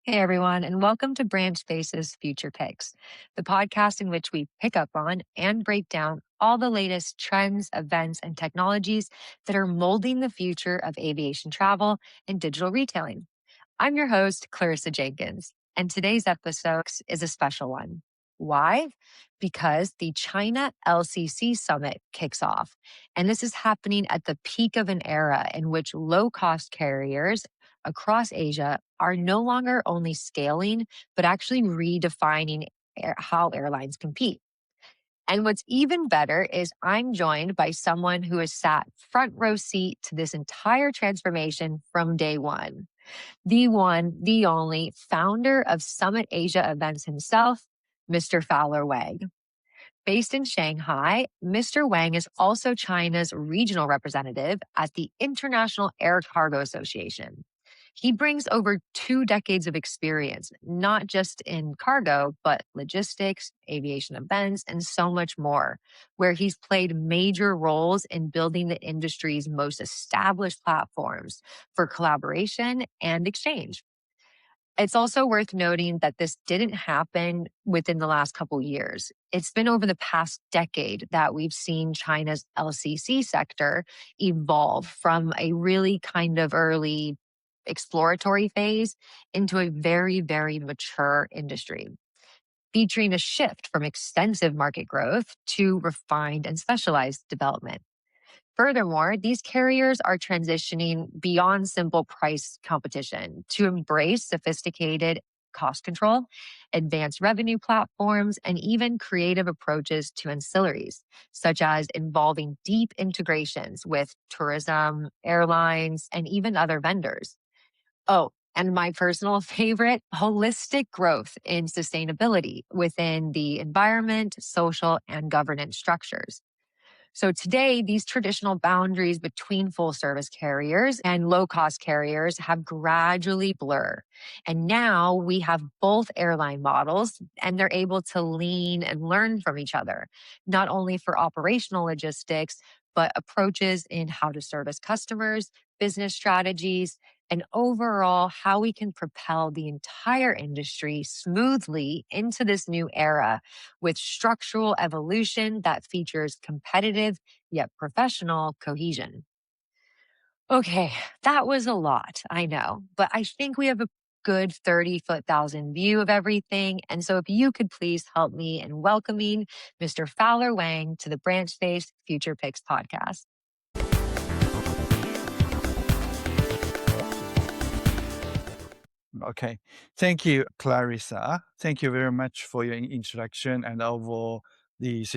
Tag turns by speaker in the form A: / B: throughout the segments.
A: Hey everyone, and welcome to Branchspace's Future Picks, the podcast in which we pick up on and break down all the latest trends, events, and technologies that are molding the future of aviation travel and digital retailing. I'm your host, Clarissa Jenkins, and today's episode is a special one. Why? Because the China LCC summit kicks off, and this is happening at the peak of an era in which low-cost carriers across Asia are no longer only scaling, but actually redefining how airlines compete. And what's even better is I'm joined by someone who has sat front row seat to this entire transformation from day one, the only founder of Summit Asia Events himself, Mr. Fowler Wang. Based in Shanghai, Mr. Wang is also China's regional representative at the International Air Cargo Association. He brings over 2 decades of experience, not just in cargo, but logistics, aviation events, and so much more, where he's played major roles in building the industry's most established platforms for collaboration and exchange. It's also worth noting that this didn't happen within the last couple years. It's been over the past decade that we've seen China's LCC sector evolve from a really kind of early exploratory phase into a very, very mature industry, featuring a shift from extensive market growth to refined and specialized development. Furthermore, these carriers are transitioning beyond simple price competition to embrace sophisticated cost control, advanced revenue platforms, and even creative approaches to ancillaries, such as involving deep integrations with tourism, airlines, and even other vendors. Oh, and my personal favorite, holistic growth in sustainability within the environment, social, and governance structures. So today, these traditional boundaries between full service carriers and low cost carriers have gradually blurred. And now we have both airline models and they're able to lean and learn from each other, not only for operational logistics, but approaches in how to service customers, business strategies, and overall how we can propel the entire industry smoothly into this new era with structural evolution that features competitive yet professional cohesion. Okay, that was a lot, I know, but I think we have a good 30,000-foot view of everything. And so if you could please help me in welcoming Mr. Fowler Wang to the Branchspace Future Picks podcast.
B: Okay. Thank you, Clarissa. Thank you very much for your introduction and overall the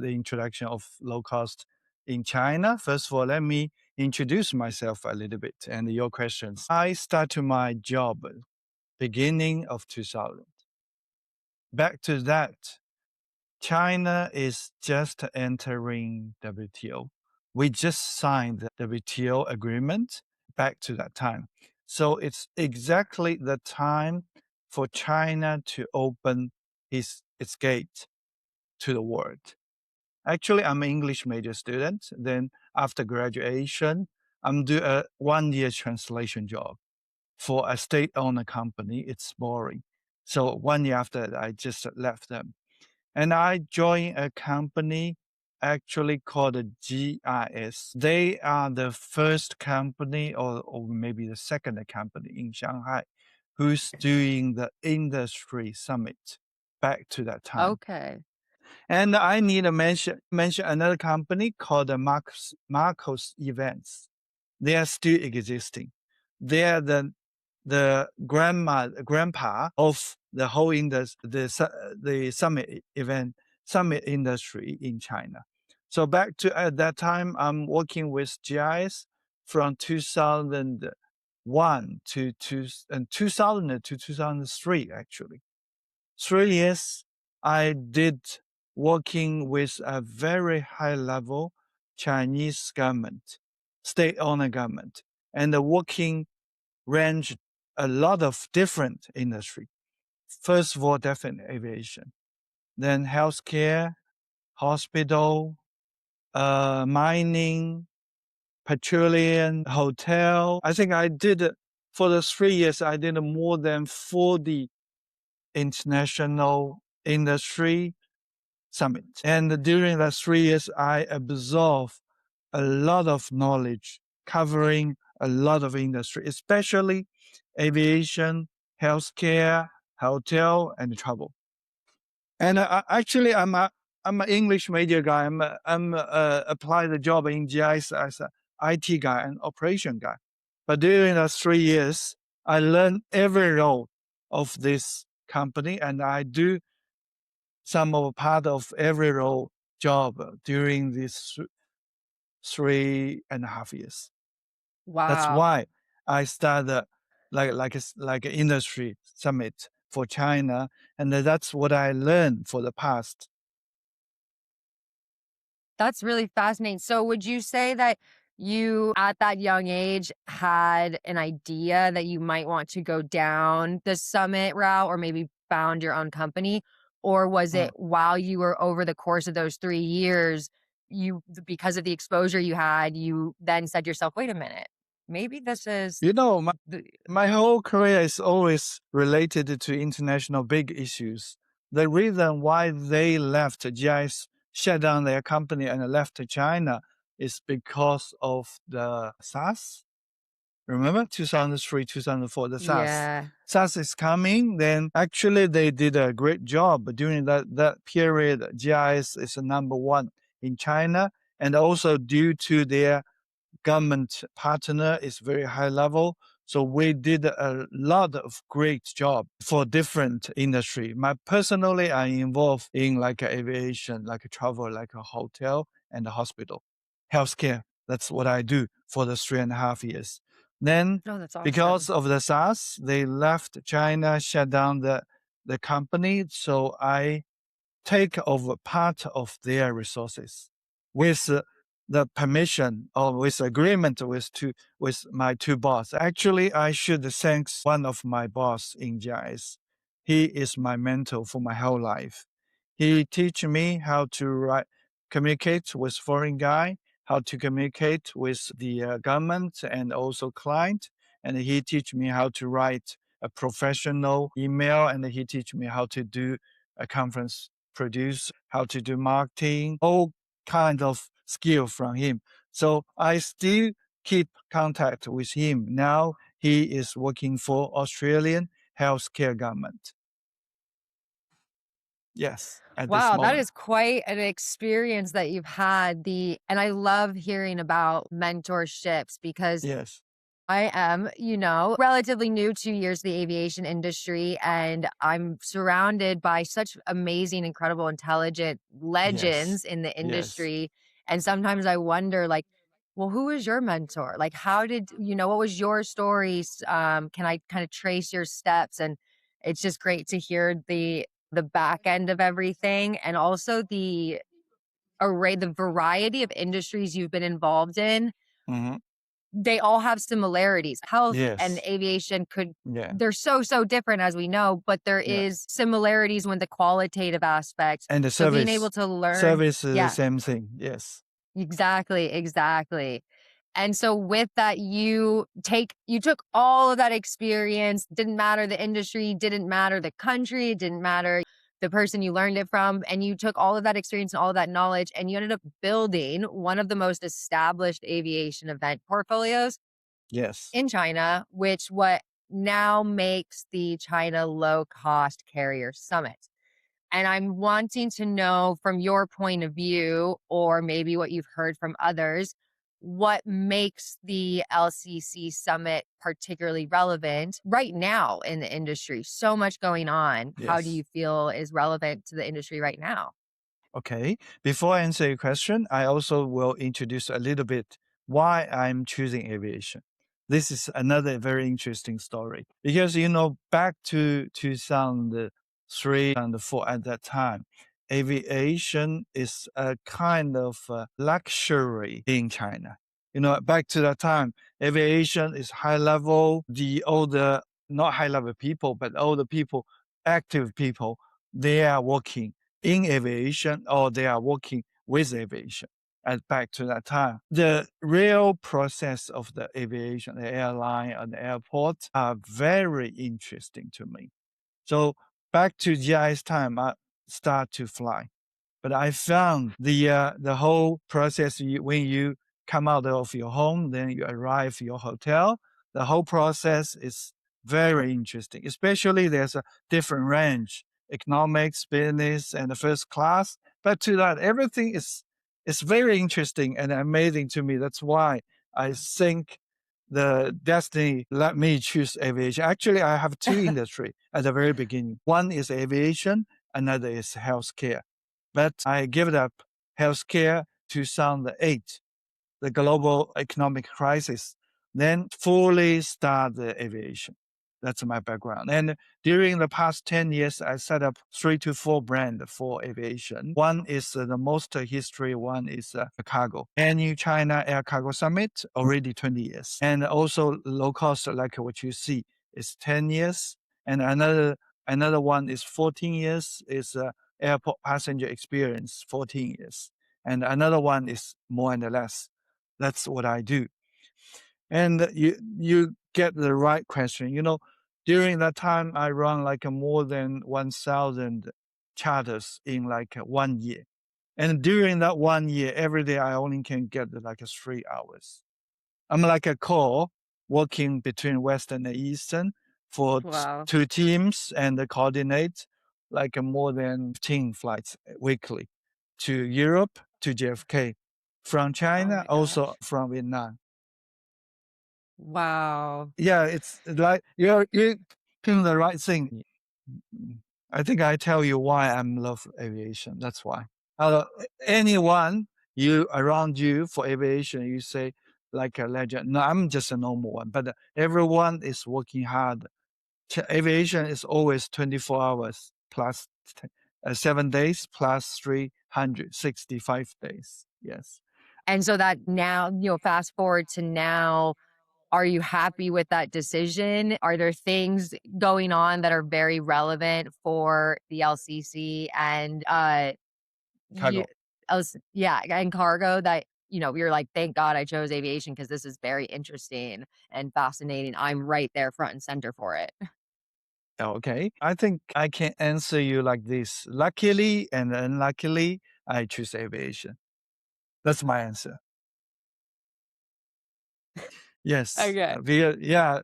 B: introduction of low cost in China. First of all, let me introduce myself a little bit and your questions. I started my job beginning of 2000. Back to that, China is just entering WTO. We just signed the WTO agreement back to that time. So it's exactly the time for China to open its gate to the world. Actually, I'm an English major student. Then after graduation, I'm doing a 1-year translation job for a state-owned company. It's boring. So 1 year after that, I just left them. And I joined a company actually called GIS. They are the first company or maybe the second company in Shanghai who's doing the industry summit back to that time.
A: Okay.
B: And I need to mention another company called the Marcos Events. They are still existing. They are the grandpa of the whole the summit industry in China. So back to at that time, I'm working with GIS from 2001 to 2000 to 2003, actually. 3 years I did working with a very high level Chinese government, state-owned government, and the working range a lot of different industry. First of all, definitely aviation, then healthcare, hospital, mining, petroleum, hotel. I think I did For the 3 years, I did more than 40 international industry summits. And during the 3 years, I absorbed a lot of knowledge covering a lot of industry, especially aviation, healthcare, hotel, and travel. And actually, I'm an English major guy. I'm applied the job in GIS as a IT guy and operation guy. But during the 3 years, I learned every role of this company, and I do some of part of every role job during these 3.5 years. That's
A: Wow.
B: why I started like an industry summit for China, and that's what I learned for the past.
A: That's really fascinating. So, would you say that you, at that young age, had an idea that you might want to go down the summit route or maybe found your own company? Or was it
B: Mm.
A: while you were over the course of those 3 years, because of the exposure you had, you then said to yourself, wait a minute, maybe this is
B: You know,
A: the,
B: my whole career is always related to international big issues. The reason why they left GIS, shut down their company and left China is because of the SARS. Remember 2003, 2004, the SARS.
A: yeah.
B: SARS is coming, then actually they did a great job during that period. GIS is number one in China, and also due to their government partner is very high level. So we did a lot of great job for different industry. Personally, I involved in like aviation, like travel, like a hotel and a hospital, healthcare. That's what I do for the 3.5 years. Then
A: No, that's awesome.
B: because of the SARS, they left China, shut down the company. So I take over part of their resources with the permission or with agreement with my two boss. Actually, I should thank one of my boss in GIS. He is my mentor for my whole life. He teach me how to communicate with foreign guy, how to communicate with the government and also client, and he teach me how to write a professional email, and he teach me how to do a conference produce, how to do marketing, all kind of skill from him. So I still keep contact with him. Now he is working for Australian healthcare government. Yes, at this
A: Wow, that
B: moment.
A: is quite an experience that you've had. And I love hearing about mentorships because
B: Yes.
A: I am, relatively new 2 years to the aviation industry, and I'm surrounded by such amazing, incredible, intelligent
B: Yes.
A: legends in the
B: Yes.
A: industry. And sometimes I wonder, like, well, who is your mentor? Like, what was your story? Can I kind of trace your steps? And it's just great to hear the back end of everything, and also the variety of industries you've been involved in.
B: Hmm.
A: They all have similarities. Health and
B: Yes.
A: aviation
B: Yeah.
A: they're so different, as we know, but there
B: Yeah.
A: is similarities when the qualitative aspects.
B: And the
A: So being able
B: service.
A: to learn,
B: Service is the
A: yeah,
B: same thing. Yes.
A: exactly. And so with that, you took all of that experience, didn't matter the industry, didn't matter the country, didn't matter the person you learned it from, and you took all of that experience and all of that knowledge, and you ended up building one of the most established aviation event portfolios
B: Yes.
A: in China, which what now makes the China Low Cost Carrier Summit. And I'm wanting to know from your point of view, or maybe what you've heard from others, what makes the LCC summit particularly relevant right now in the industry? So much going on. How do
B: Yes.
A: you feel is relevant to the industry right now?
B: Okay. Before I answer your question, I also will introduce a little bit why I'm choosing aviation. This is another very interesting story because, back to 2003 and 4 at that time, aviation is a kind of luxury in China. Back to that time, aviation is high level. The older, not high level people, but older people, active people, they are working in aviation or they are working with aviation. back to that time. The real process of the aviation, the airline and the airport are very interesting to me. So back to GI's time, I start to fly. But I found the whole process when you come out of your home, then you arrive your hotel. The whole process is very interesting. Especially there's a different range, economics, business, and the first class. But to that, everything is very interesting and amazing to me. That's why I think the destiny let me choose aviation. Actually, I have two industry at the very beginning. One is aviation, another is healthcare. But I gave up healthcare 2008, the global economic crisis, then fully start the aviation. That's my background. And during the past 10 years, I set up 3 to 4 brands for aviation. One is the most history, one is cargo. New China Air Cargo Summit, already 20 years. And also low cost, like what you see, is 10 years. And another one is 14 years, is airport passenger experience, 14 years. And another one is more and less. That's what I do. And you get the right question. During that time, I run like more than 1,000 charters in like 1 year. And during that 1 year, every day I only can get like 3 hours. I'm like a call working between Western and Eastern for
A: Wow.
B: two teams and coordinate like more than 15 flights weekly to Europe, to JFK, from
A: Oh
B: China,
A: my
B: also
A: gosh.
B: from Vietnam.
A: Wow.
B: Yeah, it's like you're doing the right thing. I think I tell you why I'm love aviation. That's why. Uh, Anyone you around you for aviation, you say like a legend. No, I'm just a normal one, but everyone is working hard. Aviation is always 24 hours plus 7 days plus 365 days. Yes.
A: And so that now, fast forward to now, are you happy with that decision? Are there things going on that are very relevant for the LCC and you,
B: Cargo.
A: yeah, and cargo that you're like, thank God I chose aviation because this is very interesting and fascinating. I'm right there front and center for it.
B: Okay. I think I can answer you like this. Luckily and unluckily, I choose aviation. That's my answer. Yes.
A: Okay.
B: Yeah.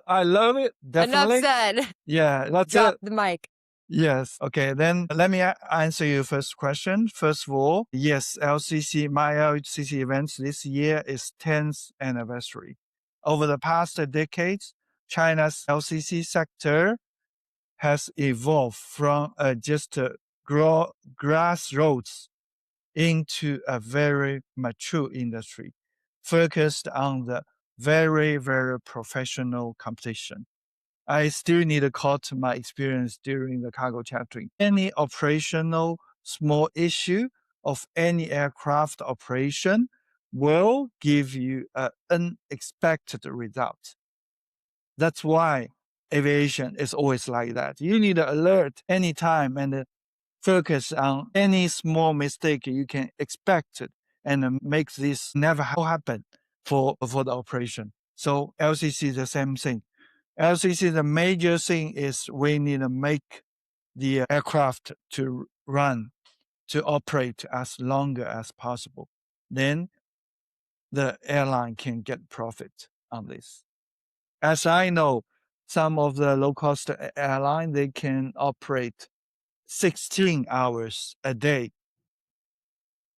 B: I love it.
A: Enough
B: Definitely.
A: said.
B: Yeah. That's
A: Drop
B: it.
A: the mic.
B: Yes. Okay. Then let me answer your first question. First of all, yes, my LCC events this year is 10th anniversary. Over the past decades, China's LCC sector has evolved from just a grassroots into a very mature industry focused on the very, very professional competition. I still need to quote my experience during the cargo chartering. Any operational small issue of any aircraft operation will give you an unexpected result. That's why aviation is always like that. You need to alert anytime and focus on any small mistake you can expect it and make this never happen for the operation. So LCC is the same thing. LCC, the major thing is we need to make the aircraft to run, to operate as longer as possible. Then the airline can get profit on this. As I know, some of the low cost airline, they can operate 16 hours a day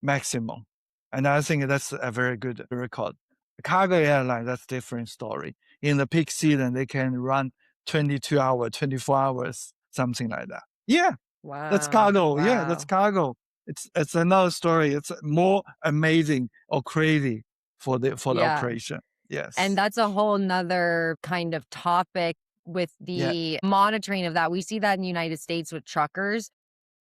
B: maximum. And I think that's a very good record. Cargo airline, that's different story. In the peak season, they can run 22 hours, 24 hours, something like that. Yeah, that's
A: Wow.
B: cargo. Yeah, that's
A: Wow.
B: cargo. It's another story. It's more amazing or crazy for the
A: Yeah.
B: operation.
A: And
B: Yes.
A: that's a whole nother kind of topic with
B: Yeah.
A: the monitoring of that. We see that in the United States with truckers.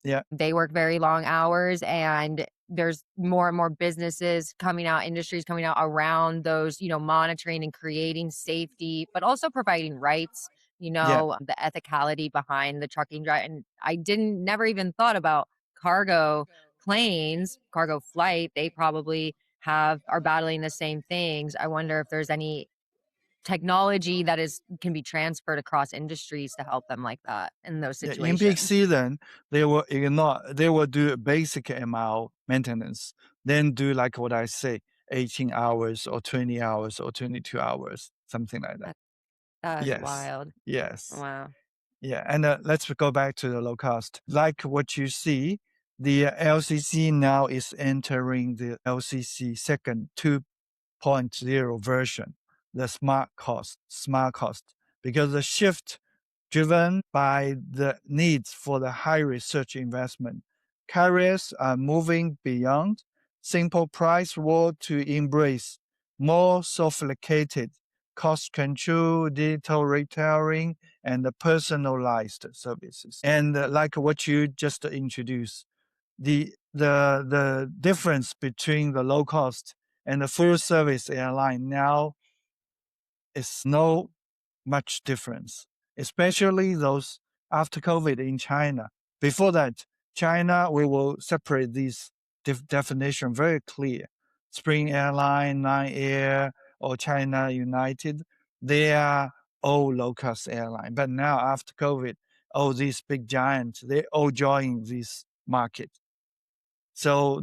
B: Yeah.
A: They work very long hours, and there's more and more businesses coming out, industries coming out around those, monitoring and creating safety, but also providing rights,
B: Yeah.
A: the ethicality behind the trucking drive. And I never even thought about cargo planes, cargo flight, they probably are battling the same things. I wonder if there's any technology that can be transferred across industries to help them like that in those
B: Yeah, in peak
A: situations.
B: season, they will do a basic ML maintenance, then do like what I say, 18 hours or 20 hours or 22 hours, something like that.
A: That, that's
B: Yes,
A: wild.
B: yes.
A: Wow.
B: Yeah, and let's go back to the low cost. Like what you see, the LCC now is entering the LCC second 2.0 version, the smart cost, because the shift driven by the needs for the high research investment. Carriers are moving beyond simple price war to embrace more sophisticated cost control, digital retailing, and the personalized services. And like what you just introduced, the difference between the low cost and the full service airline now is no much difference, especially those after COVID in China. Before that, China, we will separate these definition very clear. Spring Airline, Nine Air, or China United, they are all low-cost airline. But now after COVID, all these big giants, they all join this market. So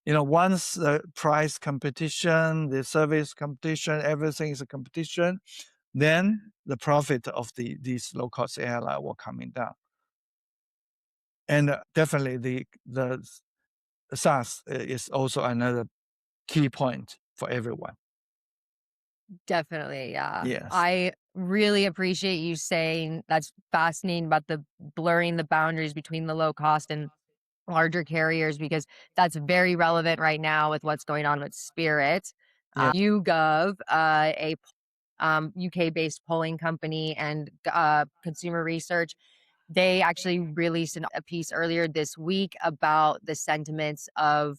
B: once the price competition, the service competition, everything is a competition, then the profit of these low cost airline will coming down. And definitely the SaaS is also another key point for everyone.
A: Definitely, yeah.
B: Yes.
A: I really appreciate you saying that's fascinating about the blurring the boundaries between the low cost and larger carriers, because that's very relevant right now with what's going on with Spirit.
B: Yeah.
A: YouGov, a UK-based polling company and consumer research, they actually released a piece earlier this week about the sentiments of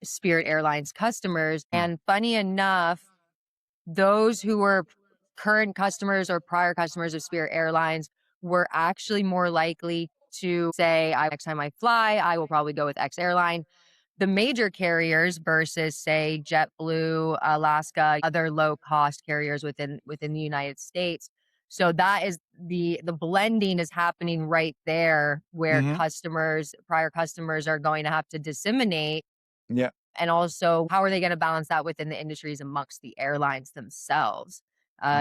A: Spirit Airlines customers. And funny enough, those who were current customers or prior customers of Spirit Airlines were actually more likely to say, next time I fly, I will probably go with X airline. The major carriers versus, say, JetBlue, Alaska, other low cost carriers within the United States. So that is the blending is happening right there, where prior customers are going to have to disseminate.
B: Yeah.
A: And also, how are they going to balance that within the industries amongst the airlines themselves?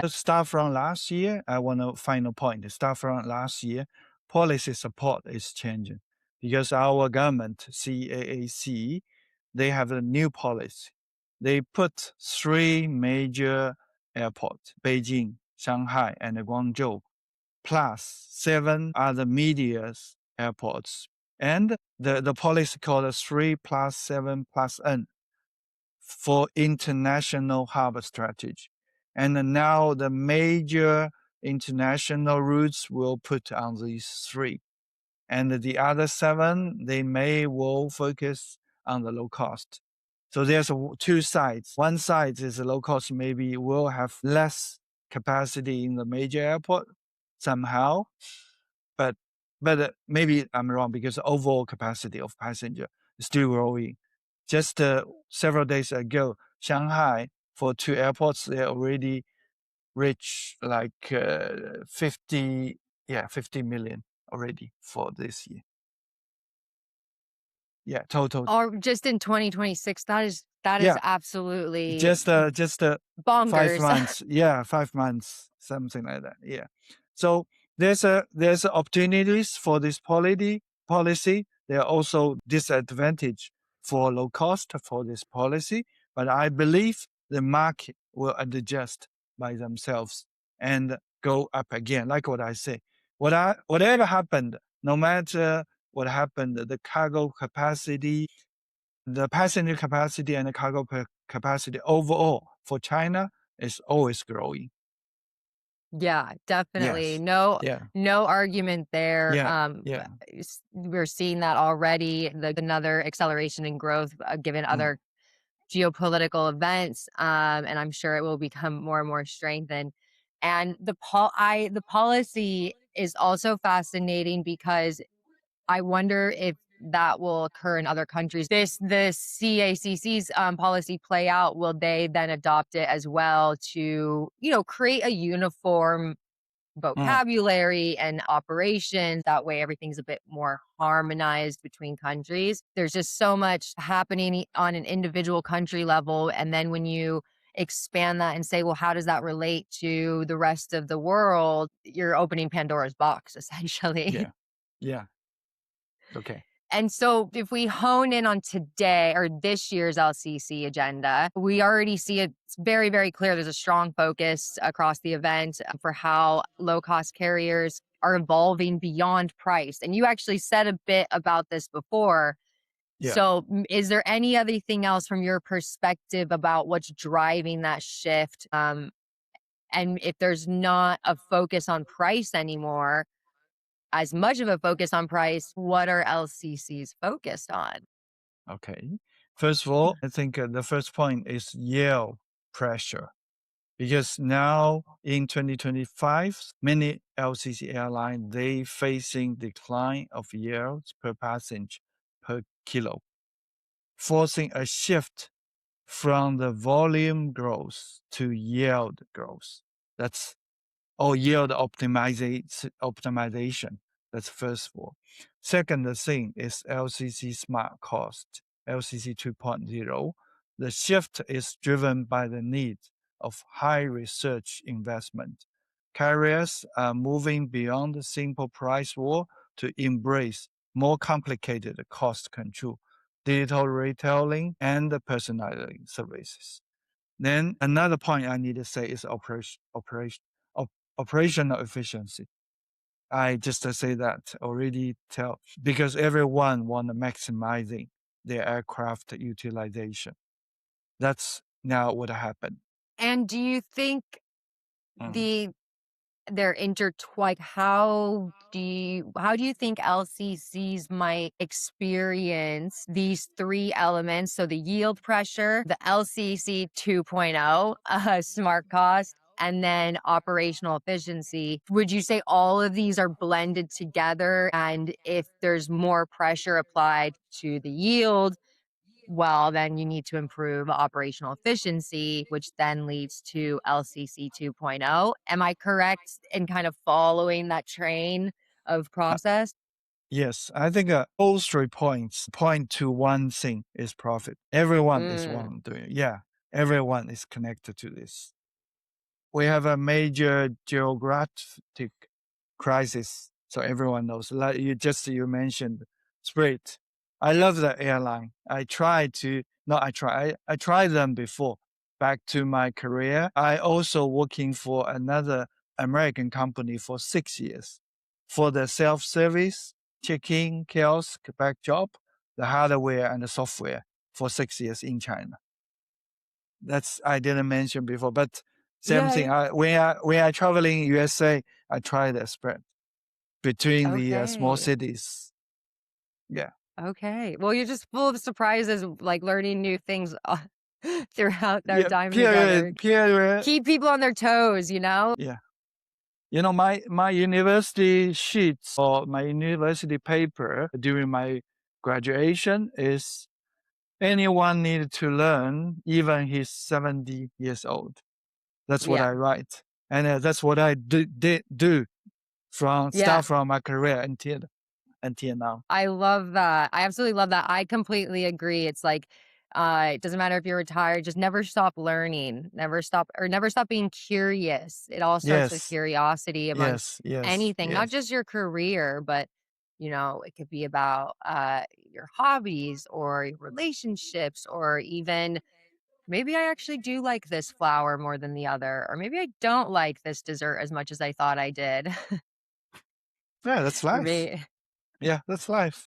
B: Start from last year, I want to final point. Start from last year, policy support is changing because our government, CAAC, they have a new policy. They put three major airports, Beijing, Shanghai, and Guangzhou, plus 7 other media airports. And the policy called 3+7+N for international harbor strategy. And now the major international routes will put on these three. And the other 7, they will focus on the low cost. So there's two sides. One side is low cost, maybe will have less capacity in the major airport somehow, but maybe I'm wrong because the overall capacity of passenger is still growing. Just several days ago, Shanghai, for 2 airports, they already reached like 50 million already for this year. Yeah, total.
A: Or just in 2026, that is
B: Yeah,
A: absolutely
B: just 5
A: bonkers.
B: months. Yeah, 5 months, something like that. Yeah. So there's opportunities for this policy. There are also disadvantage for low cost for this policy, but I believe the market will adjust by themselves and go up again. Like what I say, whatever happened, no matter what happened, the cargo capacity, the passenger capacity, and the cargo capacity overall for China is always growing.
A: Yeah, definitely.
B: Yes. Yeah.
A: No argument there.
B: Yeah. Yeah.
A: We're seeing that already. Another acceleration in growth, given other geopolitical events, and I'm sure it will become more and more strengthened. And the policy is also fascinating because I wonder if that will occur in other countries. The CAAC's policy play out, will they then adopt it as well to, create a uniform vocabulary and operations? That way everything's a bit more harmonized between countries. There's just so much happening on an individual country level. And then when you expand that and say, well, how does that relate to the rest of the world? You're opening Pandora's box, essentially.
B: Yeah. Yeah. Okay.
A: And so if we hone in on today or this year's LCC agenda, we already see it's very, very clear. There's a strong focus across the event for how low-cost carriers are evolving beyond price. And you actually said a bit about this before.
B: Yeah.
A: So is there anything else from your perspective about what's driving that shift? And if there's not a focus on price anymore, as much of a focus on price, what are LCCs focused on?
B: Okay. First of all, I think the first point is yield pressure. Because now in 2025, many LCC airlines, they facing decline of yields per passenger per kilo, forcing a shift from the volume growth to yield growth. That's yield optimization. That's first of all. Second thing is LCC smart cost, LCC 2.0. The shift is driven by the need of high research investment. Carriers are moving beyond the simple price war to embrace more complicated cost control, digital retailing, and personalizing services. Then another point I need to say is operational efficiency. I just say that already because everyone want to maximizing their aircraft utilization. That's now what happened.
A: And do you think they're intertwined? How do you think LCCs might experience these three elements? So the yield pressure, the LCC 2.0, smart cost, and then operational efficiency. Would you say all of these are blended together? And if there's more pressure applied to the yield, well, then you need to improve operational efficiency, which then leads to LCC 2.0. Am I correct in kind of following that train of process?
B: Yes, I think all 3 points point to one thing is profit. Everyone is one doing it. Yeah, everyone is connected to this. We have a major geographic crisis, so everyone knows. Like you mentioned, Spirit. I love the airline. I tried them before. Back to my career, I also working for another American company for 6 years for the self-service, check-in, kiosk, back job, the hardware and the software for 6 years in China. That's I didn't mention before, but same thing. When I traveling USA, I try the spread between the small cities. Yeah.
A: Okay. Well, you're just full of surprises, like learning new things throughout our
B: Yeah.
A: time together.
B: Period.
A: Keep people on their toes,
B: Yeah. My university sheets or my university paper during my graduation is anyone need to learn, even he's 70 years old. That's what I write. And that's what I do start from my career until now.
A: I love that. I absolutely love that. I completely agree. It's like, it doesn't matter if you're retired, just never stop learning, never stop being curious. It all starts with
B: Yes.
A: curiosity amongst anything, not
B: Yes.
A: just your career, but it could be about your hobbies or your relationships, or even maybe I actually do like this flower more than the other, or maybe I don't like this dessert as much as I thought I did.
B: Yeah, that's life. Yeah, that's life.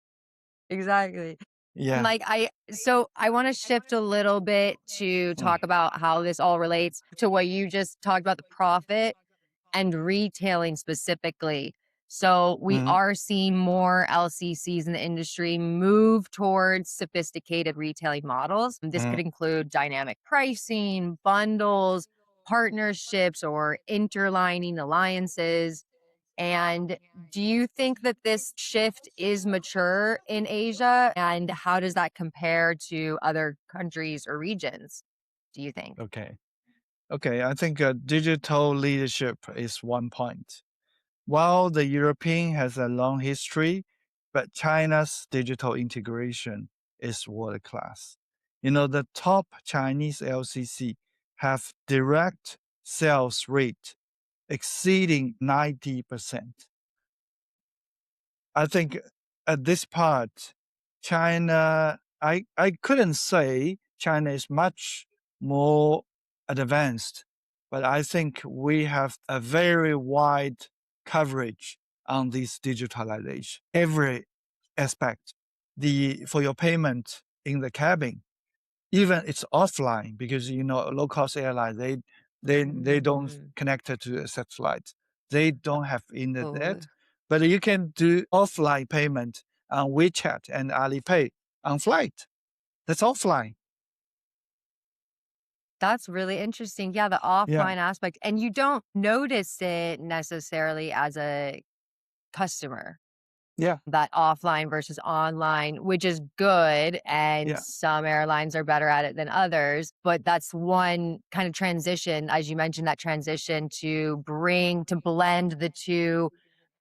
A: Exactly. And
B: Yeah.
A: I want to shift a little bit to talk about how this all relates to what you just talked about, the profit and retailing specifically. So we are seeing more LCCs in the industry move towards sophisticated retailing models. This could include dynamic pricing, bundles, partnerships, or interlining alliances. And do you think that this shift is mature in Asia? And how does that compare to other countries or regions, do you think?
B: Okay. Okay, I think digital leadership is one point. While the European has a long history, but China's digital integration is world class. The top Chinese LCC have direct sales rate exceeding 90%. I think at this part, China, I couldn't say China is much more advanced, but I think we have a very wide coverage on this digitalization. Every aspect, for your payment in the cabin, even it's offline because low cost airline they don't connect it to a satellite. They don't have
A: Oh,
B: internet, but you can do offline payment on WeChat and Alipay on flight. That's offline.
A: that's really interesting. Yeah, the
B: Yeah,
A: offline aspect. And you don't notice it necessarily as a customer,
B: yeah,
A: that offline versus online, which is good. And
B: yeah,
A: some airlines are better at it than others. But that's one kind of transition, as you mentioned, that transition to blend the two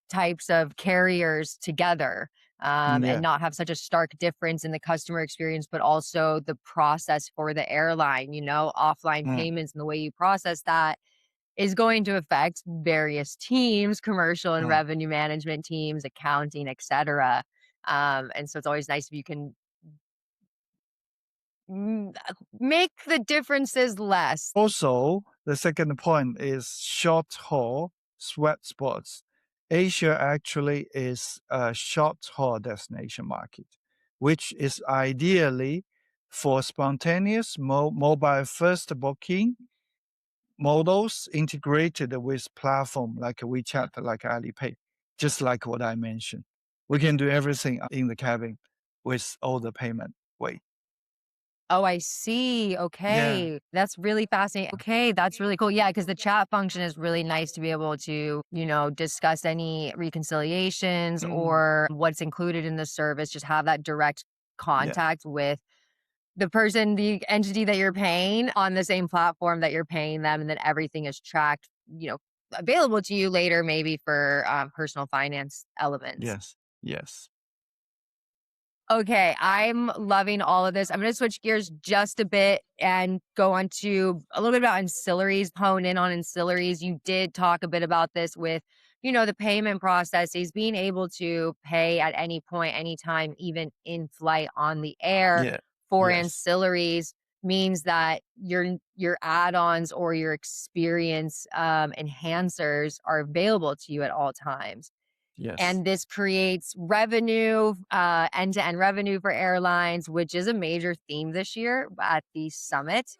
A: types of carriers together, and
B: yeah,
A: not have such a stark difference in the customer experience, but also the process for the airline. Offline
B: mm,
A: payments and the way you process that is going to affect various teams, commercial and
B: mm.
A: revenue management teams, accounting, etc. And so it's always nice if you can make the differences less.
B: Also, the second point is short haul sweat spots. Asia actually is a short haul destination market, which is ideally for spontaneous mobile first booking models integrated with platform like WeChat, like Alipay, just like what I mentioned. We can do everything in the cabin with all the payment way.
A: Oh, I see.
B: Yeah.
A: Okay. That's really fascinating. Okay, that's really cool. Yeah, because the chat function is really nice to be able to, discuss any reconciliations
B: Mm,
A: or what's included in the service, just have that direct
B: yeah.
A: contact with the person, the entity that you're paying on the same platform that you're paying them, and then everything is tracked, available to you later, maybe for personal finance elements.
B: Yes. Yes.
A: Okay, I'm loving all of this. I'm going to switch gears just a bit and go on to a little bit about ancillaries, hone in on ancillaries. You did talk a bit about this with, the payment processes, being able to pay at any point, anytime, even in flight on the air
B: Yeah.
A: for
B: Yes.
A: ancillaries means that your add-ons or your experience enhancers are available to you at all times.
B: Yes.
A: And this creates revenue, end-to-end revenue for airlines, which is a major theme this year at the summit.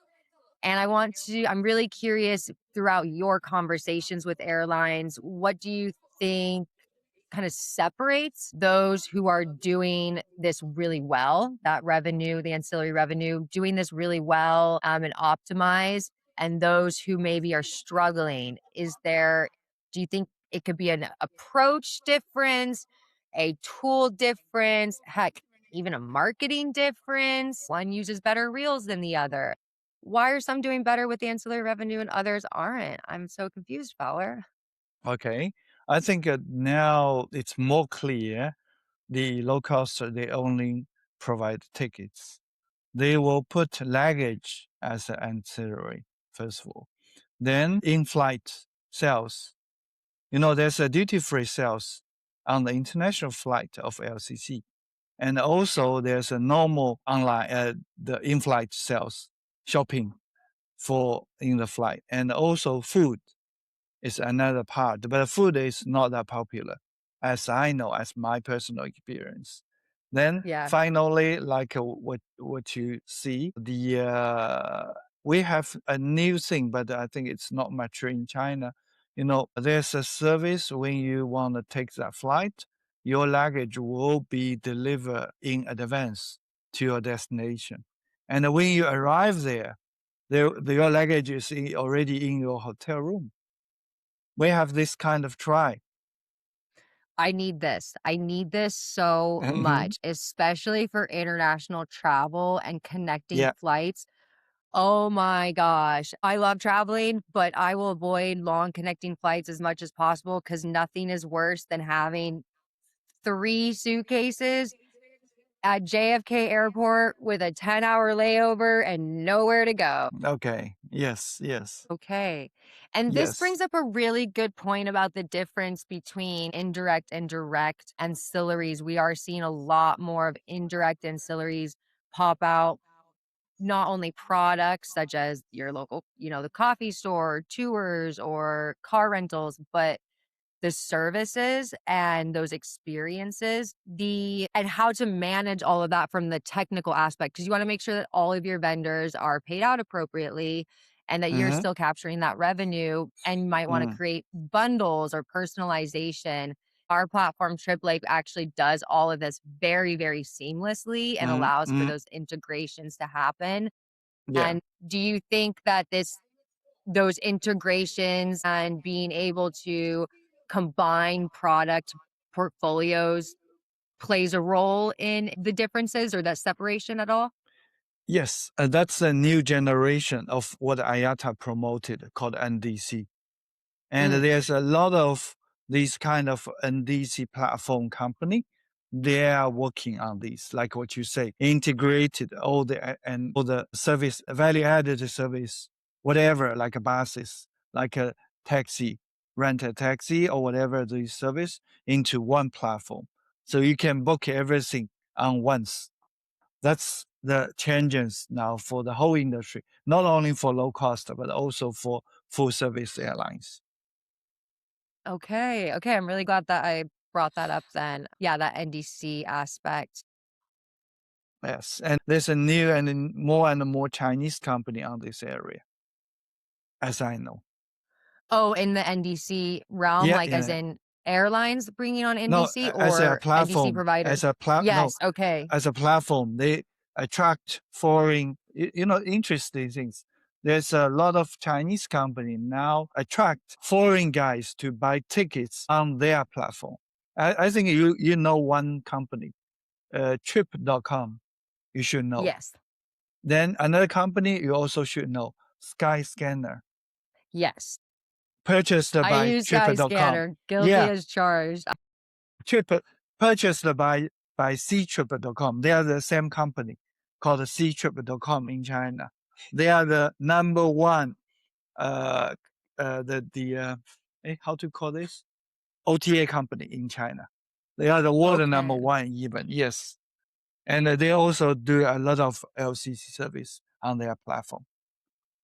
A: And I'm really curious throughout your conversations with airlines, what do you think kind of separates those who are doing this really well, that revenue, the ancillary revenue, doing this really well, and optimize, and those who maybe are struggling? Do you think it could be an approach difference, a tool difference, heck, even a marketing difference? One uses better reels than the other. Why are some doing better with the ancillary revenue and others aren't? I'm so confused, Fowler.
B: Okay. I think now it's more clear the low cost, they only provide tickets. They will put luggage as an ancillary, first of all. Then in flight sales, there's a duty free sales on the international flight of LCC. And also there's a normal online, the in flight sales, shopping for in the flight, and also food is another part, but food is not that popular, as I know, as my personal experience. Then
A: Yeah.
B: finally, like what you see, we have a new thing, but I think it's not mature in China. There's a service when you want to take that flight, your luggage will be delivered in advance to your destination, and when you arrive there, your luggage is already in your hotel room. We have this kind of try.
A: I need this. I need this so
B: Mhm.
A: much, especially for international travel and connecting
B: Yeah.
A: flights. Oh my gosh. I love traveling, but I will avoid long connecting flights as much as possible because nothing is worse than having 3 suitcases at JFK Airport with a 10-hour layover and nowhere to go.
B: Okay. Yes. Yes.
A: Okay. And this
B: Yes.
A: brings up a really good point about the difference between indirect and direct ancillaries. We are seeing a lot more of indirect ancillaries pop out, not only products such as your local, the coffee store, tours, or car rentals, but the services and those experiences, and how to manage all of that from the technical aspect, because you want to make sure that all of your vendors are paid out appropriately and that you're
B: Mhm.
A: still capturing that revenue, and you might want to
B: Mm.
A: create bundles or personalization. Our platform TripLake actually does all of this very, very seamlessly and
B: Mm.
A: allows for
B: Mm.
A: those integrations to happen.
B: Yeah.
A: And do you think that those integrations and being able to combine product portfolios plays a role in the differences or that separation at all?
B: Yes. That's a new generation of what IATA promoted called NDC. And
A: Mm,
B: there's a lot of these kind of NDC platform company. They are working on this, like what you say, integrated all the service, value added service, whatever, like a buses, like a taxi, rent a taxi or whatever the service into one platform. So you can book everything on once. That's the changes now for the whole industry, not only for low cost, but also for full service airlines.
A: okay. Okay. I'm really glad that I brought that up then. Yeah, that NDC aspect.
B: Yes, and there's a new and more Chinese company on this area, as I know.
A: Oh, in the NDC realm,
B: Yeah,
A: like as
B: yeah.
A: in airlines bringing on
B: No,
A: NDC
B: as a
A: or NDC
B: platform,
A: providers?
B: no,
A: Yes. Okay.
B: as a platform, they attract foreign, interesting things. There's a lot of Chinese company now attract foreign guys to buy tickets on their platform. I think you know one company, Trip.com. You should know.
A: Yes.
B: Then another company you also should know, Skyscanner,
A: Yes.
B: purchased
A: I
B: by
A: use
B: Trip.com.
A: Skyscanner. Guilty
B: Yeah,
A: as charged.
B: Trip purchased by Ctrip.com. They are the same company called Ctrip.com in China. They are the number one. Uh, how to call this OTA company in China. They are the world number
A: Okay.
B: one even. Yes, and they also do a lot of LCC service on their platform.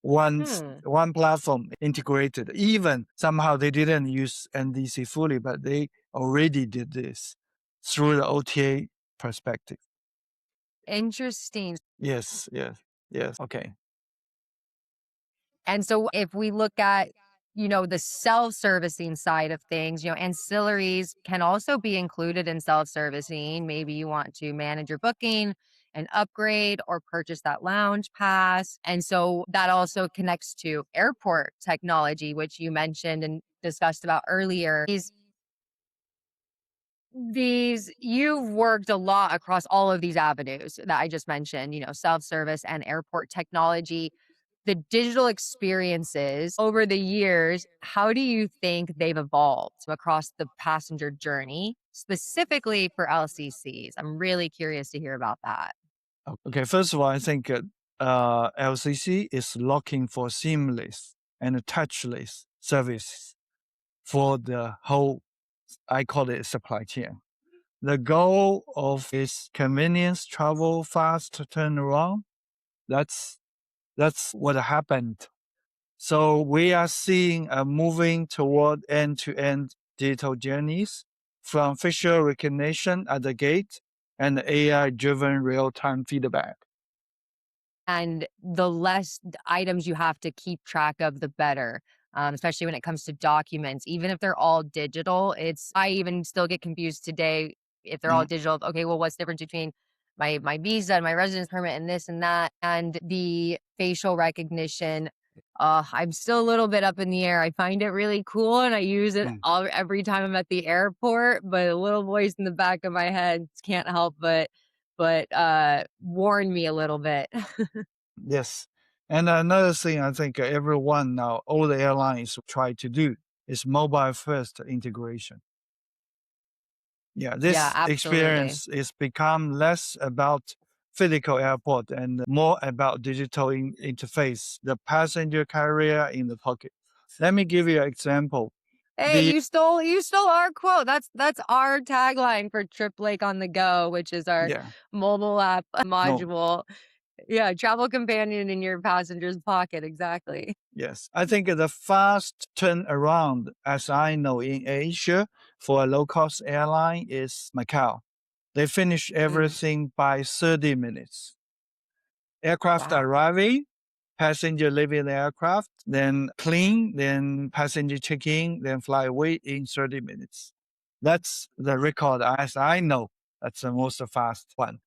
A: Hmm.
B: One platform integrated. Even somehow they didn't use NDC fully, but they already did this through the OTA perspective.
A: Interesting.
B: Yes, yes, yes. Okay.
A: And so if we look at, the self-servicing side of things, ancillaries can also be included in self-servicing. Maybe you want to manage your booking and upgrade or purchase that lounge pass. And so that also connects to airport technology, which you mentioned and discussed about earlier. You've worked a lot across all of these avenues that I just mentioned, self-service and airport technology. The digital experiences over the years, how do you think they've evolved across the passenger journey, specifically for LCCs? I'm really curious to hear about that.
B: Okay. First of all, I think LCC is looking for seamless and touchless services for the whole. I call it supply chain. The goal of is convenience, travel, fast turnaround. That's that's what happened. So we are seeing a moving toward end-to-end digital journeys from facial recognition at the gate and AI-driven real-time feedback.
A: And the less items you have to keep track of, the better. Especially when it comes to documents, even if they're all digital, I even still get confused today if they're all
B: Mm.
A: digital. Okay, well, what's the difference between my visa and my residence permit and this and that, and the facial recognition? I'm still a little bit up in the air. I find it really cool and I use it
B: Mm.
A: every time I'm at the airport, but a little voice in the back of my head can't help but warn me a little bit.
B: Yes. And another thing I think everyone now, all the airlines try to do is mobile first integration. Yeah,
A: Yeah,
B: this
A: absolutely.
B: experience is become less about physical airport and more about digital interface, the passenger carrier in the pocket. Let me give you an example.
A: Hey,
B: The
A: you stole our quote. That's our tagline for Trip Lake on the Go, which is our
B: yeah,
A: mobile app
B: no,
A: module. Yeah, travel companion in your passenger's pocket. Exactly.
B: yes. I think the fast turnaround, as I know in Asia, for a low cost airline is Macau. They finish
A: Mm,
B: everything by 30 minutes. Aircraft
A: wow.
B: arriving, passenger leaving the aircraft, then clean, then passenger check-in, then fly away in 30 minutes. That's the record as I know. That's the most fast one.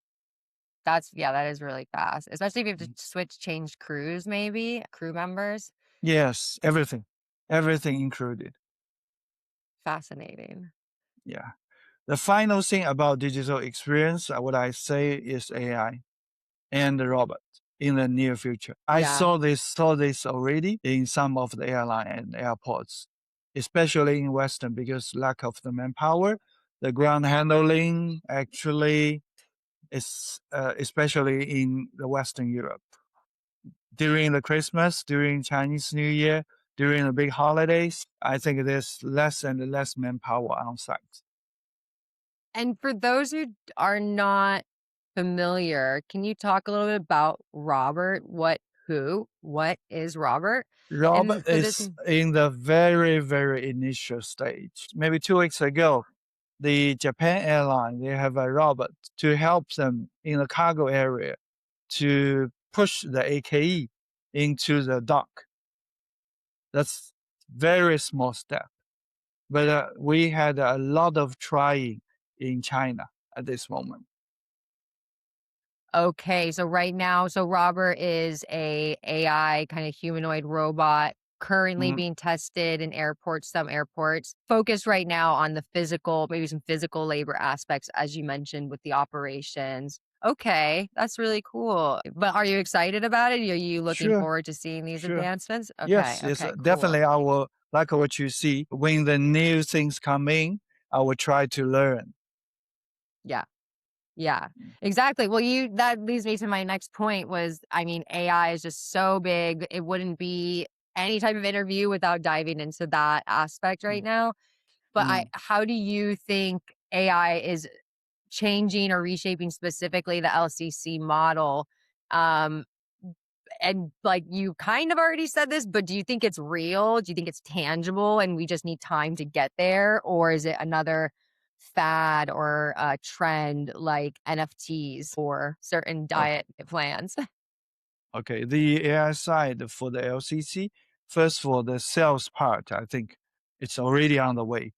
A: That is really fast, especially if you have to
B: Mm.
A: change crews, maybe crew members.
B: Yes, everything. Everything included.
A: Fascinating.
B: Yeah. The final thing about digital experience, what I say is AI and the robot in the near future. I
A: Yeah.
B: saw this already in some of the airline and airports, especially in Western because lack of the manpower, the ground handling actually is especially in the Western Europe during the Christmas, during Chinese New Year, during the big holidays. I think there's less and less manpower on site.
A: And for those who are not familiar, can you talk a little bit about Robert? What is Robert?
B: Robert
A: And for this,
B: is in the very, very initial stage. Maybe 2 weeks ago, the Japan airline, they have a robot to help them in the cargo area to push the AKE into the dock. That's very small step. But we had a lot of trying in China at this moment.
A: okay, so right now, so Robert is a AI kind of humanoid robot currently
B: Mhm.
A: being tested in airports, some airports, focused right now on the physical, maybe some physical labor aspects, as you mentioned with the operations. Okay, that's really cool. But are you excited about it? Are you looking
B: Sure,
A: forward to seeing these
B: sure.
A: advancements? Okay,
B: Yes, yes,
A: okay, cool.
B: definitely. I will like what you see. When the new things come in, I will try to learn.
A: Yeah. Yeah, exactly. Well, that leads me to my next point was, I mean, AI is just so big. It wouldn't be any type of interview without diving into that aspect right
B: Mm,
A: now. But
B: mm.
A: how do you think AI is changing or reshaping specifically the LCC model? Um, and like you kind of already said this, but do you think it's real? Do you think it's tangible and we just need time to get there? Or is it another fad or trend like NFTs or certain
B: Okay,
A: diet plans?
B: okay. The AI side for the LCC, first for the sales part, I think it's already on the way.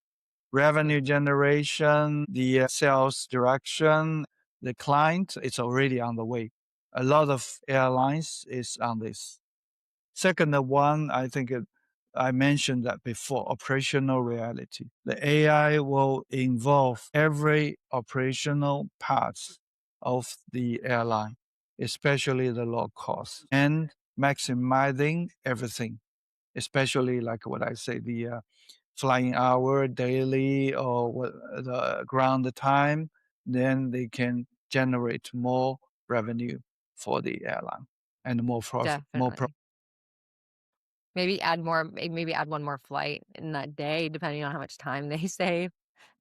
B: Revenue generation, the sales direction, the client, it's already on the way. A lot of airlines is on this. Second one, I think I mentioned that before, operational reality. The AI will involve every operational parts of the airline, especially the low cost, and maximizing everything, especially like what I say, the flying hour daily or what the ground time, then they can generate more revenue for the airline and more profit, more
A: Definitely. Maybe add one more flight in that day, depending on how much time they save.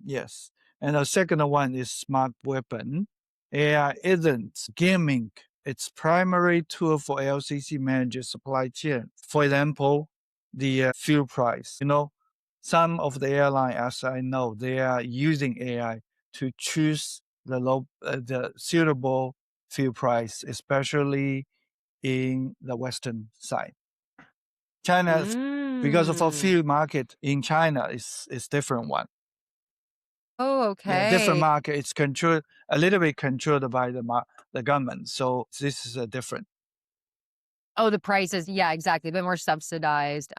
B: yes. And the second one is smart weapon. AI isn't gaming. It's primary tool for LCC manage supply chain. For example, the fuel price. Some of the airline, as I know, they are using AI to choose the suitable fuel price, especially in the Western side. China, because of our
A: Mm.
B: fuel market in China is different one.
A: Oh,
B: Yeah, different
A: okay.
B: market. It's controlled a little bit controlled by the government. So this is a different.
A: Oh, the prices, yeah, exactly, a bit more subsidized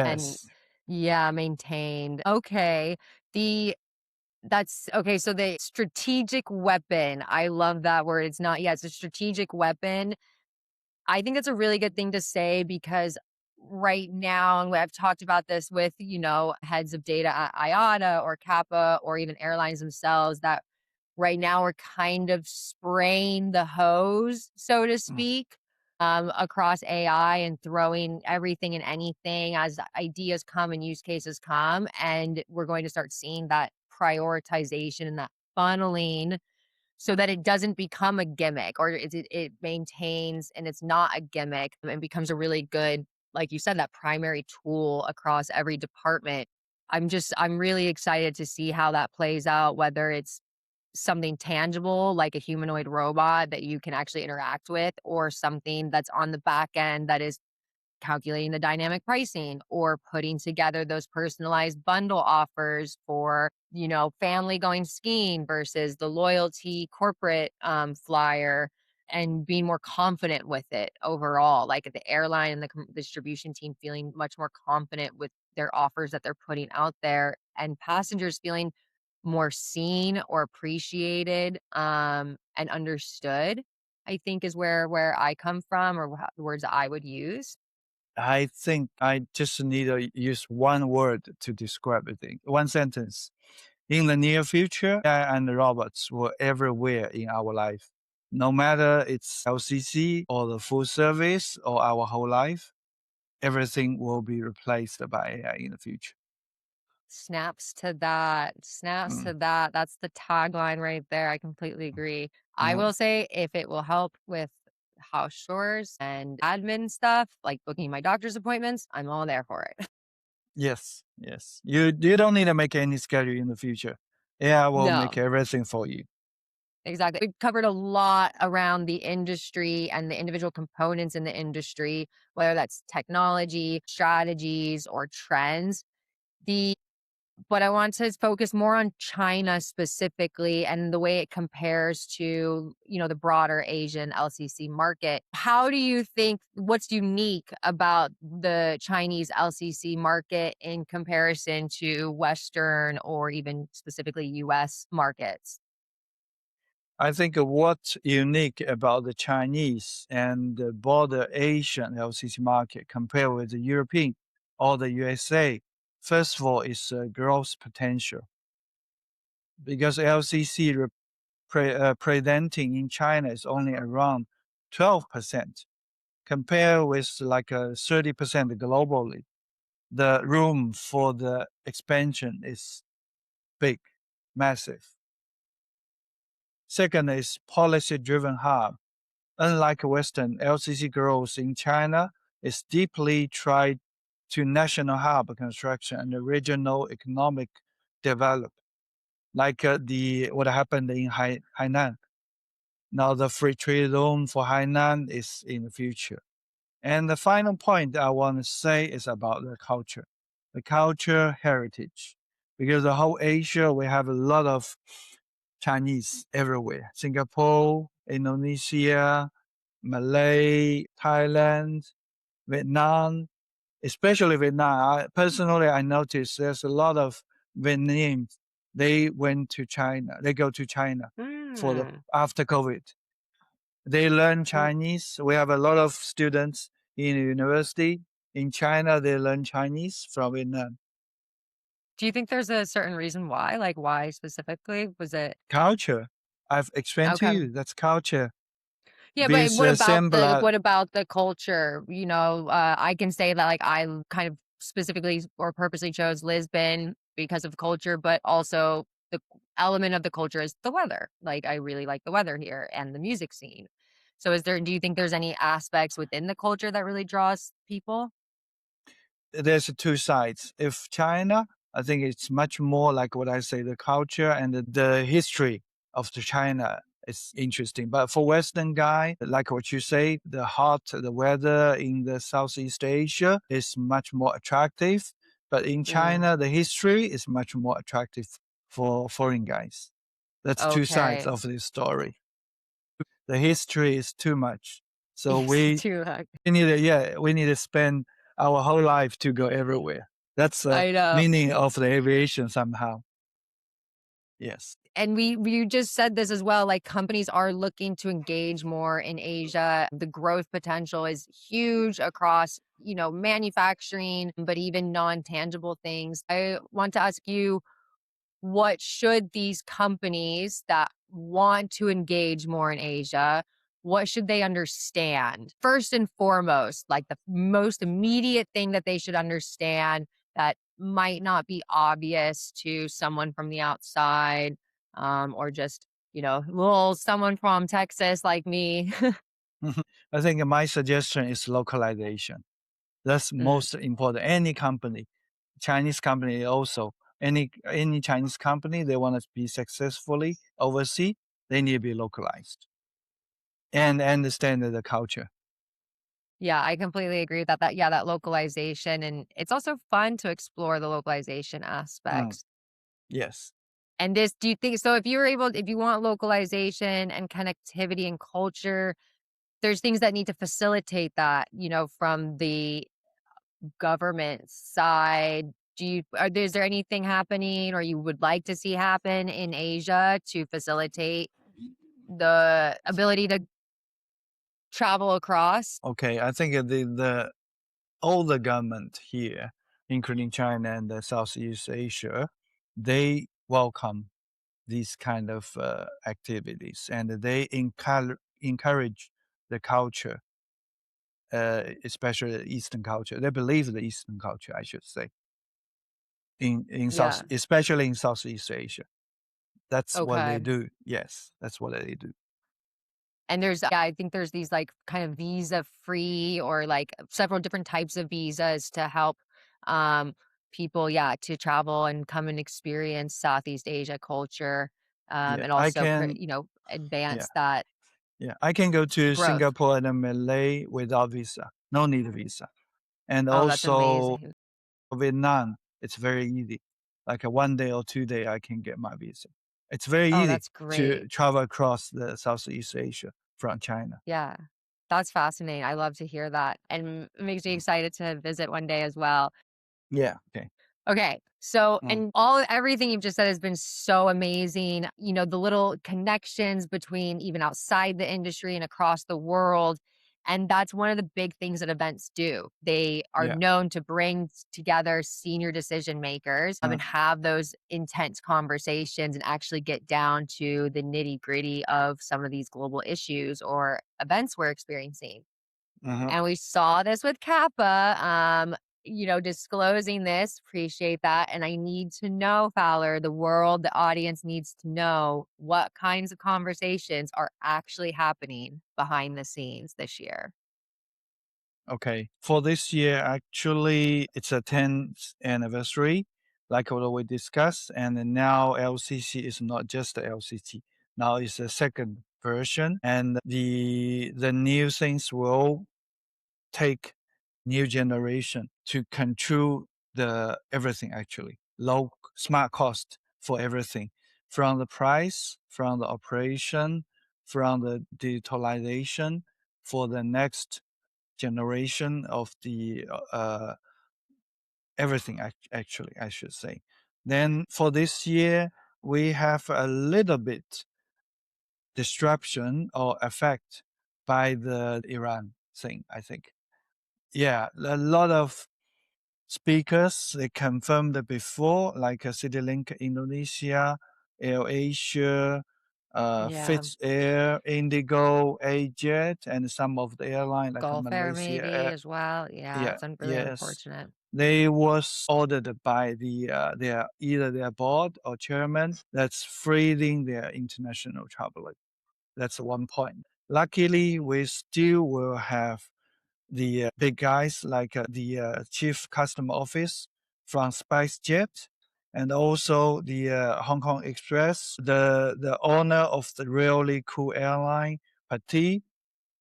A: and
B: Yes.
A: yeah, maintained. Okay. The That's okay, so the strategic weapon, I love that word. It's not yeah, it's a strategic weapon. I think it's a really good thing to say because right now, and I've talked about this with, heads of data at IATA or Kappa or even airlines themselves, that right now we're kind of spraying the hose, so to
B: Mm.
A: speak, across AI and throwing everything and anything as ideas come and use cases come. And we're going to start seeing that prioritization and that funneling so that it doesn't become a gimmick or it maintains and it's not a gimmick and becomes a really good, like you said, that primary tool across every department. I'm really excited to see how that plays out, whether it's something tangible like a humanoid robot that you can actually interact with or something that's on the back end that is calculating the dynamic pricing or putting together those personalized bundle offers for, family going skiing versus the loyalty corporate flyer and being more confident with it overall. Like the airline and the distribution team feeling much more confident with their offers that they're putting out there and passengers feeling more seen or appreciated and understood. I think is where I come from or the words I would use.
B: I think I just need to use one word to describe everything. One sentence. In the near future, AI and robots will everywhere in our life. No matter it's LCC or the full service or our whole life, everything will be replaced by AI in the future.
A: Snaps to that. Snaps
B: Mm.
A: to that. That's the tagline right there. I completely agree. I
B: Uh,
A: will say if it will help with house chores and admin stuff, like booking my doctor's appointments, I'm all there for it.
B: yes, yes. You don't need to make any schedule in the future. AI will make
A: No,
B: everything for you.
A: exactly. We've covered a lot around the industry and the individual components in the industry, whether that's technology, strategies, or trends. The But I want to focus more on China specifically and the way it compares to, the broader Asian LCC market. How do you think what's unique about the Chinese LCC market in comparison to Western or even specifically US markets?
B: I think what's unique about the Chinese and the broader Asian LCC market compared with the European or the USA, first of all, is growth potential because LCC presenting in China is only around 12%, compared with like 30% globally. The room for the expansion is big, massive. Second is policy-driven hub. Unlike Western, LCC growth in China is deeply tied to national hub construction and the regional economic development, like the what happened in Hainan. Now the free trade zone for Hainan is in the future. And the final point I want to say is about the culture heritage. Because the whole Asia, we have a lot of Chinese everywhere. Singapore, Indonesia, Malay, Thailand, Vietnam, especially Vietnam. Personally, I noticed there's a lot of Vietnamese. They went to China. They go to China for the
A: Hmm.
B: after COVID. They learn
A: Well,
B: Chinese. We have a lot of students in the university in China. They learn Chinese from Vietnam.
A: do you think there's a certain reason why? Like why specifically? Was it
B: Culture. I've explained to
A: okay?
B: you. That's culture.
A: Yeah, but
B: With same blood.
A: what about the culture? I can say that like I kind of specifically or purposely chose Lisbon because of culture, but also the element of the culture is the weather. Like I really like the weather here and the music scene. So do you think there's any aspects within the culture that really draws people?
B: There's two sides. If China, I think it's much more like what I say, the culture and the history of the China is interesting. But for Western guy, like what you say, the weather in the Southeast Asia is much more attractive. But in
A: Mm,
B: China, the history is much more attractive for foreign guys. That's two sides
A: okay.
B: of this story. The history is too much. So
A: Yes,
B: we
A: too.
B: we need to, yeah, we need to spend our whole life to go everywhere. That's the
A: I know.
B: meaning of the aviation somehow. Yes.
A: And we just said this as well, like companies are looking to engage more in Asia. The growth potential is huge across, manufacturing, but even non-tangible things. I want to ask you, what should these companies that want to engage more in Asia, what should they understand? First and foremost, like the most immediate thing that they should understand that might not be obvious to someone from the outside, or just, little someone from Texas like me.
B: I think my suggestion is localization. That's
A: Mm,
B: most important. Any company, Chinese company also, any Chinese company, they want to be successfully overseas, they need to be localized and understand the culture.
A: yeah, I completely agree with that. Yeah, that localization. And it's also fun to explore the localization
B: Mm,
A: aspects.
B: yes.
A: And this, do you think so? If you want localization and connectivity and culture, there's things that need to facilitate that, from the government side. Is there anything happening or you would like to see happen in Asia to facilitate the ability to travel across?
B: Okay, I think the all the government here, including China and Southeast Asia, they welcome these kind of activities and they encourage the culture, especially the Eastern culture. They believe the Eastern culture, I should say, in South,
A: Yeah.
B: especially in Southeast Asia. That's what they
A: Okay.
B: do. Yes, that's what they do.
A: And yeah, I think there's these like kind of visa free or like several different types of visas to help um people, yeah, to travel and come and experience Southeast Asia culture,
B: Yeah,
A: and
B: I
A: also
B: can. Yeah,
A: advance that
B: yeah, I can go to
A: growth.
B: Singapore and Malay without visa. No need visa. And
A: Oh, that's
B: also
A: amazing.
B: Vietnam, it's very easy. Like a 1 day or 2 day, I can get my visa. It's very
A: Oh,
B: easy
A: that's
B: to
A: great.
B: travel across the Southeast Asia from China.
A: Yeah. That's fascinating. I love to hear that. And it makes me
B: Mm.
A: excited to visit one day as well.
B: Yeah. Okay.
A: Okay. So,
B: Mm.
A: and everything you've just said has been so amazing. The little connections between even outside the industry and across the world. And that's one of the big things that events do. They are
B: Yeah.
A: known to bring together senior decision makers, and have those intense conversations and actually get down to the nitty gritty of some of these global issues or events we're experiencing.
B: Mhm.
A: And we saw this with Kappa, disclosing this. Appreciate that. And I need to know, Fowler, the world, the audience needs to know what kinds of conversations are actually happening behind the scenes this year.
B: Okay. For this year, actually, it's a 10th anniversary, like what we discussed. And then now LCC is not just the LCC. Now it's a second version, and the new things will take new generation to control the everything actually. Low smart cost for everything, from the price, from the operation, from the digitalization for the next generation of the everything actually, I should say. Then for this year, we have a little bit disruption or effect by the Iran thing, I think. Yeah, a lot of speakers, they confirmed it before, like CityLink Indonesia, AirAsia,
A: Yeah.
B: Fitz Air, Indigo, AJet, and some of the airline like
A: Gulf Air,
B: Malaysia
A: maybe
B: Air.
A: as well. Yeah.
B: Yeah,
A: It's really
B: yes.
A: unfortunate.
B: They was ordered by their either their board or chairman that's freezing their international travel. That's one point. Luckily, we still will have the big guys like the chief customer office from SpiceJet and also the Hong Kong Express, the owner of the really cool airline, Pati.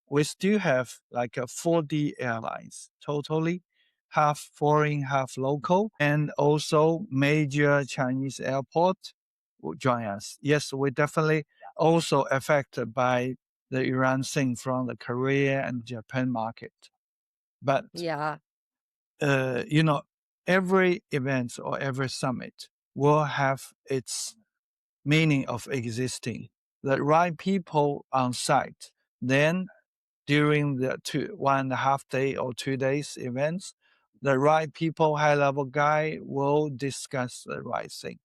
B: We still have like a 40 airlines totally, half foreign, half local, and also major Chinese airport will join us. Yes, we definitely also affected by the Iran thing from the Korea and Japan market. But
A: Yeah.
B: you know, every event or every summit will have its meaning of existing. The right people on site, then during the 1.5 day or 2 days events, the right people, high level guy will discuss the right thing.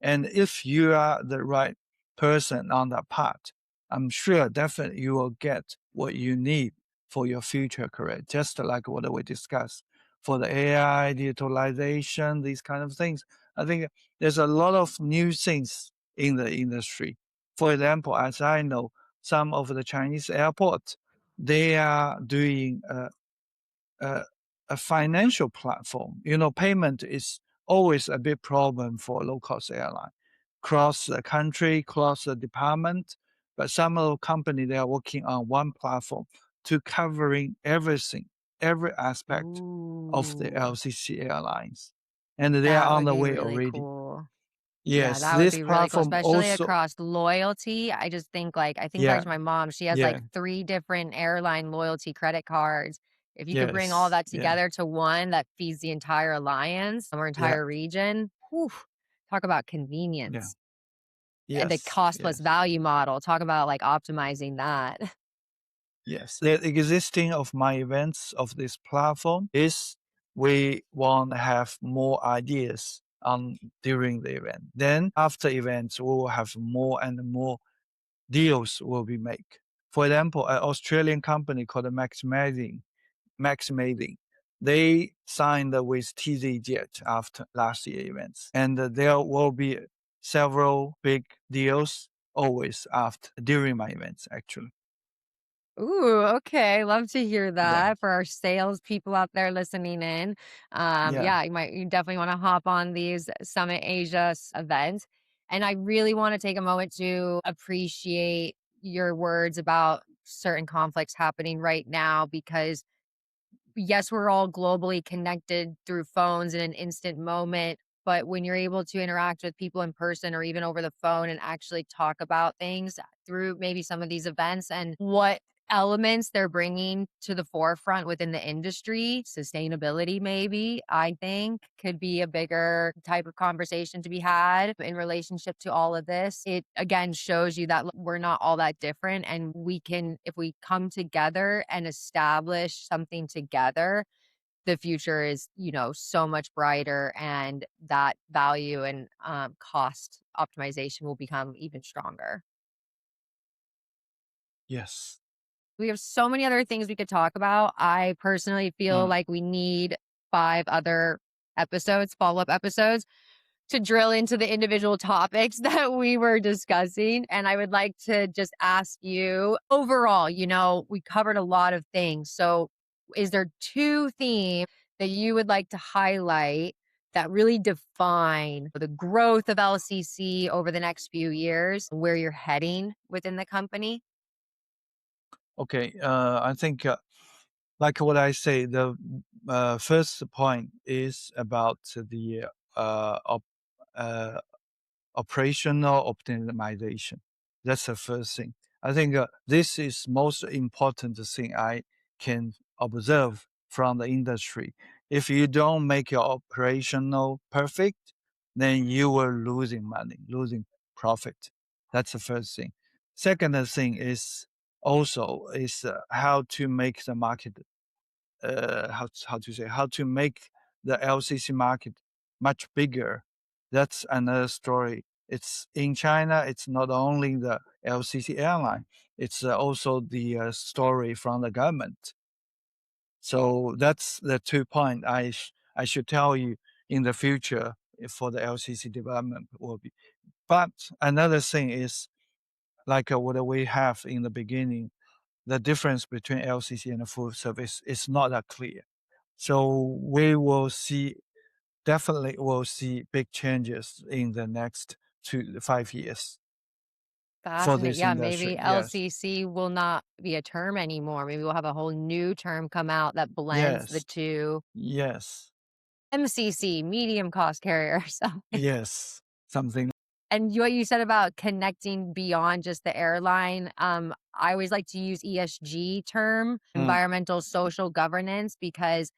B: And if you are the right person on that part, I'm sure definitely you will get what you need for your future career, just like what we discussed for the AI, utilization, these kind of things. I think there's a lot of new things in the industry. For example, as I know, some of the Chinese airports, they are doing a, a financial platform. You know, payment is always a big problem for low cost airline. Cross the country, cross the department, but some of the company they are working on one platform to covering everything, every aspect of the
A: Ooh,
B: LCC airlines, and they are
A: that
B: on
A: would
B: the
A: be
B: way
A: really
B: already.
A: cool. Yeah,
B: Yes,
A: that would
B: this
A: be really cool,
B: platform
A: especially
B: also.
A: across loyalty. I think back
B: Yeah,
A: to my mom, she has like
B: yeah,
A: 3 different airline loyalty credit cards. If you could bring all
B: yes,
A: that
B: yeah,
A: together to one that feeds the entire alliance or
B: yeah,
A: entire region, whew, talk about
B: yeah,
A: convenience. And the
B: yes,
A: cost plus
B: yes.
A: value model, talk about like optimizing that.
B: Yes, the existing of my events of this platform is we want to have more ideas on during the event. Then after events, we will have more and more deals will be made. For example, an Australian company called Maximizing, they signed with TZJet after last year events, and there will be several big deals always after during my events actually.
A: Ooh, okay. Love to hear
B: Yeah.
A: that for our sales people out there listening in.
B: Yeah.
A: Yeah, you definitely want to hop on these Summit Asia events. And I really want to take a moment to appreciate your words about certain conflicts happening right now because yes, we're all globally connected through phones in an instant moment. But when you're able to interact with people in person or even over the phone and actually talk about things through maybe some of these events and what elements they're bringing to the forefront within the industry, sustainability, maybe, I think could be a bigger type of conversation to be had in relationship to all of this. It again shows you that we're not all that different. And we can, if we come together and establish something together, the future is, so much brighter and that value and cost optimization will become even stronger.
B: Yes.
A: We have so many other things we could talk about. I personally feel
B: Mm.
A: like we need 5 other episodes, follow-up episodes to drill into the individual topics that we were discussing. And I would like to just ask you overall, we covered a lot of things. So, is there 2 themes that you would like to highlight that really define the growth of LCC over the next few years, where you're heading within the company?
B: Okay. I think, like what I say, the first point is about the uh, op- uh, operational optimization. That's the first thing. I think this is most important thing I can observe from the industry. If you don't make your operational perfect, then you will losing money, losing profit. That's the first thing. Second thing is also is how to make the market how to say how to make the LCC market much bigger. That's another story. It's in China. It's not only the LCC airline. It's also the story from the government. So that's the 2 point I should tell you in the future for the LCC development will be. But another thing is like what we have in the beginning, the difference between LCC and full service is not that clear. So we will see, definitely will see big changes in the next 2 to 5 years for
A: Fascinating.
B: this
A: Yeah,
B: industry.
A: maybe
B: Yes,
A: LCC will not be a term anymore. Maybe we'll have a whole new term come out that blends the
B: yes,
A: 2.
B: yes,
A: MCC, medium cost carrier. So,
B: yes. Something.
A: and what you said about connecting beyond just the airline, I always like to use ESG term,
B: Mm,
A: environmental social governance, because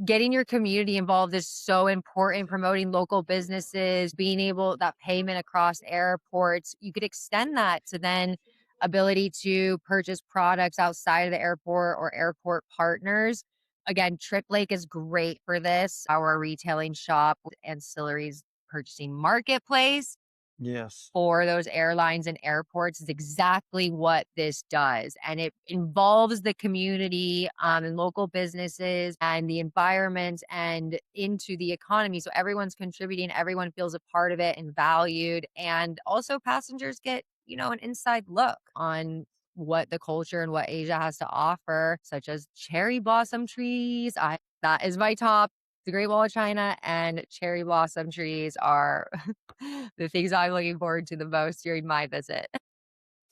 A: getting your community involved is so important. Promoting local businesses, being able that payment across airports, you could extend that to then ability to purchase products outside of the airport or airport partners. Again, Trip Lake is great for this. Our retailing shop, ancillaries purchasing marketplace
B: yes.
A: for those airlines and airports is exactly what this does. And it involves the community and local businesses and the environment and into the economy. So everyone's contributing, everyone feels a part of it and valued. And also passengers get, an inside look on what the culture and what Asia has to offer, such as cherry blossom trees. That is my top. The Great Wall of China and cherry blossom trees are the things I'm looking forward to the most during my visit.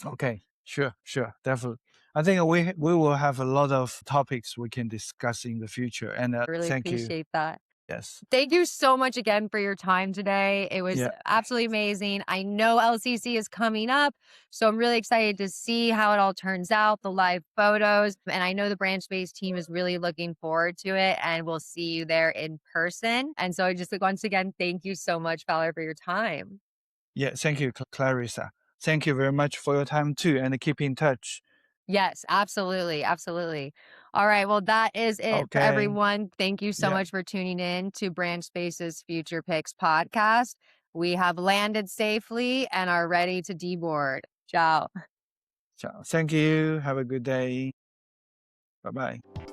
B: Okay. Sure, sure, definitely. I think we will have a lot of topics we can discuss in the future. And
A: I really
B: thank you.
A: appreciate that.
B: Yes.
A: Thank you so much again for your time today. It was
B: Yeah.
A: absolutely amazing. I know LCC is coming up, so I'm really excited to see how it all turns out, the live photos. And I know the Branchspace team is really looking forward to it, and we'll see you there in person. And so, just once again, thank you so much, Fowler, for your time.
B: Yeah. Thank you, Clarissa. Thank you very much for your time too, and keep in touch.
A: Yes, absolutely. Absolutely. All right. Well, that is it for
B: Okay.
A: everyone. Thank you so
B: Yeah.
A: much for tuning in to Branchspace's Future Picks podcast. We have landed safely and are ready to deboard. Ciao.
B: So thank you. Have a good day. Bye bye.